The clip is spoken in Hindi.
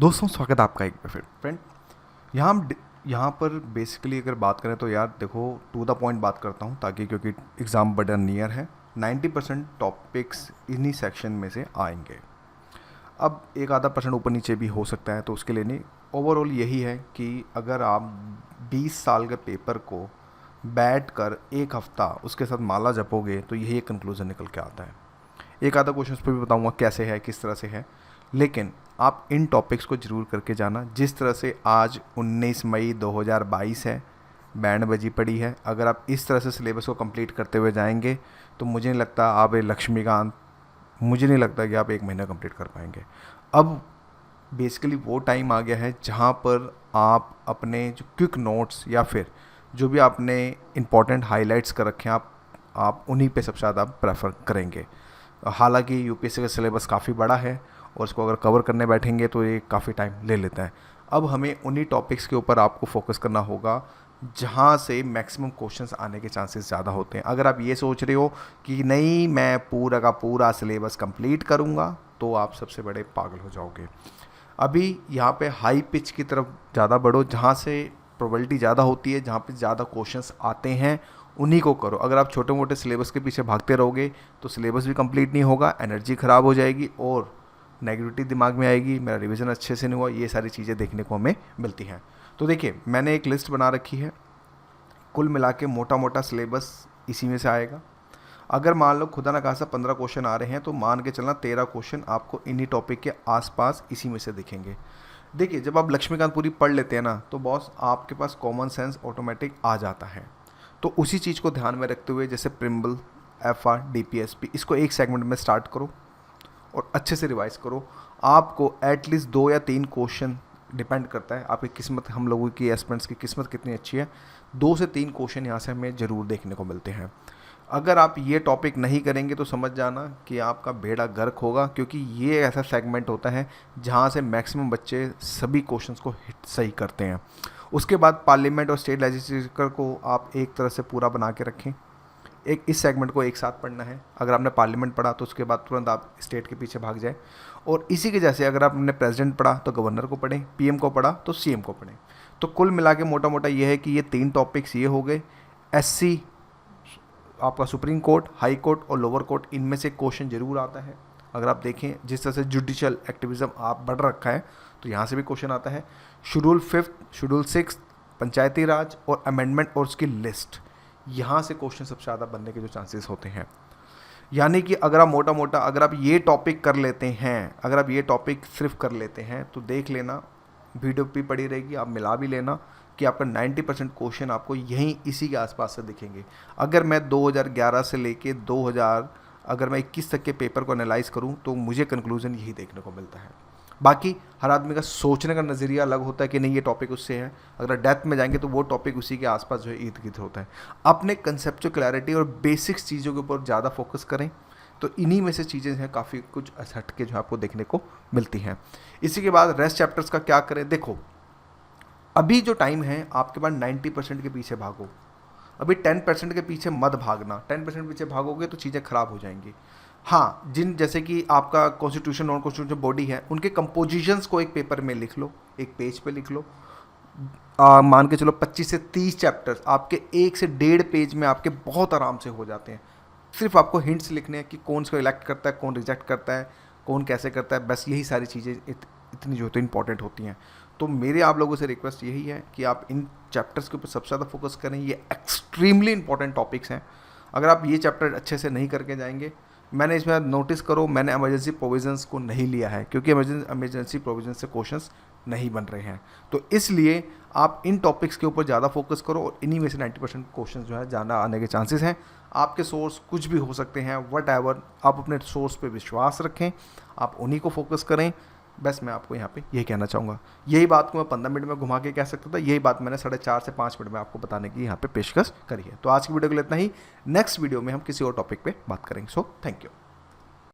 दोस्तों स्वागत है आपका एक बार फिर फ्रेंड। यहाँ पर बेसिकली अगर बात करें तो यार देखो, टू द पॉइंट बात करता हूँ ताकि, क्योंकि एग्ज़ाम बड़ा नियर है। 90% टॉपिक्स इन्हीं सेक्शन में से आएंगे। अब एक आधा परसेंट ऊपर नीचे भी हो सकता है, तो उसके लिए नहीं। ओवरऑल यही है कि अगर आप 20 साल के पेपर को बैठ कर एक हफ्ता उसके साथ माला जपोगे तो यही एक कंक्लूज़न निकल के आता है। एक आधा क्वेश्चन पर भी बताऊंगा कैसे है, किस तरह से है, लेकिन आप इन टॉपिक्स को ज़रूर करके जाना। जिस तरह से आज 19 मई 2022 है, बैंड बजी पड़ी है, अगर आप इस तरह से सिलेबस को कंप्लीट करते हुए जाएंगे तो मुझे नहीं लगता आप लक्ष्मीकांत, मुझे नहीं लगता कि आप एक महीना कंप्लीट कर पाएंगे। अब बेसिकली वो टाइम आ गया है जहाँ पर आप अपने जो क्विक नोट्स या फिर जो भी आपने इम्पॉर्टेंट हाइलाइट्स कर रखे हैं, आप उन्हीं पे सबसे ज़्यादा प्रेफर करेंगे। हालांकि यूपीएससी का सिलेबस काफ़ी बड़ा है और इसको अगर कवर करने बैठेंगे तो ये काफ़ी टाइम ले लेता है। अब हमें उन्हीं टॉपिक्स के ऊपर आपको फोकस करना होगा जहाँ से मैक्सिमम क्वेश्चंस आने के चांसेस ज़्यादा होते हैं। अगर आप ये सोच रहे हो कि नहीं मैं पूरा का पूरा सिलेबस कंप्लीट करूँगा, तो आप सबसे बड़े पागल हो जाओगे। अभी यहाँ पे हाई पिच की तरफ ज़्यादा बढ़ो, जहाँ से प्रोबेबिलिटी ज़्यादा होती है, जहाँ पे ज़्यादा क्वेश्चंस आते हैं, उन्हीं को करो। अगर आप छोटे मोटे सिलेबस के पीछे भागते रहोगे तो सिलेबस भी कंप्लीट नहीं होगा, एनर्जी ख़राब हो जाएगी और नेगेटिविटी दिमाग में आएगी, मेरा रिवीजन अच्छे से नहीं हुआ, ये सारी चीज़ें देखने को हमें मिलती हैं। तो देखिए, मैंने एक लिस्ट बना रखी है, कुल मिला के मोटा मोटा सिलेबस इसी में से आएगा। अगर मान लो खुदा ना खासा 15 क्वेश्चन आ रहे हैं तो मान के चलना 13 क्वेश्चन आपको इन्हीं टॉपिक के आसपास इसी में से दिखेंगे। देखिए, जब आप लक्ष्मीकांत पूरी पढ़ लेते हैं ना, तो बॉस आपके पास कॉमन सेंस ऑटोमेटिक आ जाता है। तो उसी चीज़ को ध्यान में रखते हुए, जैसे प्रिम्बल, एफआर, डीपीएसपी, इसको एक सेगमेंट में स्टार्ट करो और अच्छे से रिवाइज करो। आपको एटलीस्ट 2 या 3 क्वेश्चन, डिपेंड करता है आपकी किस्मत, हम लोगों की एस्पिरेंट्स की किस्मत कितनी अच्छी है, 2 से 3 क्वेश्चन यहाँ से हमें ज़रूर देखने को मिलते हैं। अगर आप ये टॉपिक नहीं करेंगे तो समझ जाना कि आपका बेड़ा गर्क होगा, क्योंकि ये ऐसा सेगमेंट होता है जहाँ से मैक्सिमम बच्चे सभी क्वेश्चंस को हिट सही करते हैं। उसके बाद पार्लियामेंट और स्टेट लेजिस्लेचर को आप एक तरह से पूरा बना के रखें। एक इस सेगमेंट को एक साथ पढ़ना है। अगर आपने पार्लियामेंट पढ़ा तो उसके बाद तुरंत आप स्टेट के पीछे भाग जाए, और इसी के जैसे अगर आपने प्रेसिडेंट पढ़ा तो गवर्नर को पढ़ें, पीएम को पढ़ा तो सीएम को पढ़ें। तो कुल मिला के मोटा मोटा ये है कि ये 3 टॉपिक्स ये हो गए। एससी, आपका सुप्रीम कोर्ट, हाई कोर्ट और लोअर कोर्ट, इनमें से क्वेश्चन जरूर आता है। अगर आप देखें जिस तरह से जुडिशियल एक्टिविज्म आप बढ़ रखा है तो यहाँ से भी क्वेश्चन आता है। शेड्यूल 5, शेड्यूल 6, पंचायती राज और अमेंडमेंट और उसकी लिस्ट, यहाँ से क्वेश्चन सबसे ज़्यादा बनने के जो चांसेस होते हैं। यानी कि अगर आप मोटा मोटा अगर आप ये टॉपिक कर लेते हैं, अगर आप ये टॉपिक सिर्फ कर लेते हैं तो देख लेना, वीडियो भी पड़ी रहेगी, आप मिला भी लेना कि आपका 90% क्वेश्चन आपको यहीं इसी के आसपास से दिखेंगे। अगर मैं 2011 से लेके 2021 तक के पेपर को एनालाइज करूं तो मुझे कंक्लूजन यही देखने को मिलता है। बाकी हर आदमी का सोचने का नज़रिया अलग होता है कि नहीं ये टॉपिक उससे है। अगर डेप्थ में जाएंगे तो वो टॉपिक उसी के आसपास जो है इर्द गिर्द होता है। अपने कंसेप्चुअल क्लैरिटी और बेसिक्स चीज़ों के ऊपर ज़्यादा फोकस करें तो इन्हीं में से चीज़ें हैं काफ़ी कुछ हट के जो आपको देखने को मिलती हैं। इसी के बाद रेस्ट चैप्टर्स का क्या करें। देखो, अभी जो टाइम है आपके पास 90% के पीछे भागो, अभी 10% के पीछे मत भागना। 10% पीछे भागोगे तो चीज़ें ख़राब हो जाएंगी। हाँ, जैसे कि आपका कॉन्स्टिट्यूशन, नॉन कॉन्स्टिट्यूशन बॉडी है, उनके कंपोजिशंस को एक पेपर में लिख लो, एक पेज पे लिख लो। मान के चलो 25 से 30 चैप्टर्स आपके 1 से 1.5 पेज में आपके बहुत आराम से हो जाते हैं। सिर्फ आपको हिंट्स लिखने हैं कि कौन इसको इलेक्ट करता है, कौन रिजेक्ट करता है, कौन कैसे करता है, बस यही सारी चीज़ें इतनी जो तो इंपॉर्टेंट होती हैं। तो मेरे आप लोगों से रिक्वेस्ट यही है कि आप इन चैप्टर्स के ऊपर सबसे ज़्यादा फोकस करें। ये एक्सट्रीमली इंपॉर्टेंट टॉपिक्स हैं। अगर आप ये चैप्टर अच्छे से नहीं करके जाएंगे, मैंने इसमें नोटिस करो, मैंने इमरजेंसी प्रोविजंस को नहीं लिया है क्योंकि इमरजेंसी प्रोविजन से क्वेश्चंस नहीं बन रहे हैं। तो इसलिए आप इन टॉपिक्स के ऊपर ज़्यादा फोकस करो और इन्हीं में से 90% क्वेश्चन जो है ज़्यादा आने के चांसेस हैं। आपके सोर्स कुछ भी हो सकते हैं, वट एवर, आप अपने सोर्स पे विश्वास रखें, आप उन्हीं को फोकस करें। बस मैं आपको यहाँ पे यही कहना चाहूँगा। यही बात को मैं 15 मिनट में घुमा के कह सकता था, यही बात मैंने 4.5 से 5 मिनट में आपको बताने की यहाँ पे पेशकश करी है। तो आज की वीडियो के लिए इतना ही। नेक्स्ट वीडियो में हम किसी और टॉपिक पे बात करेंगे। So thank you.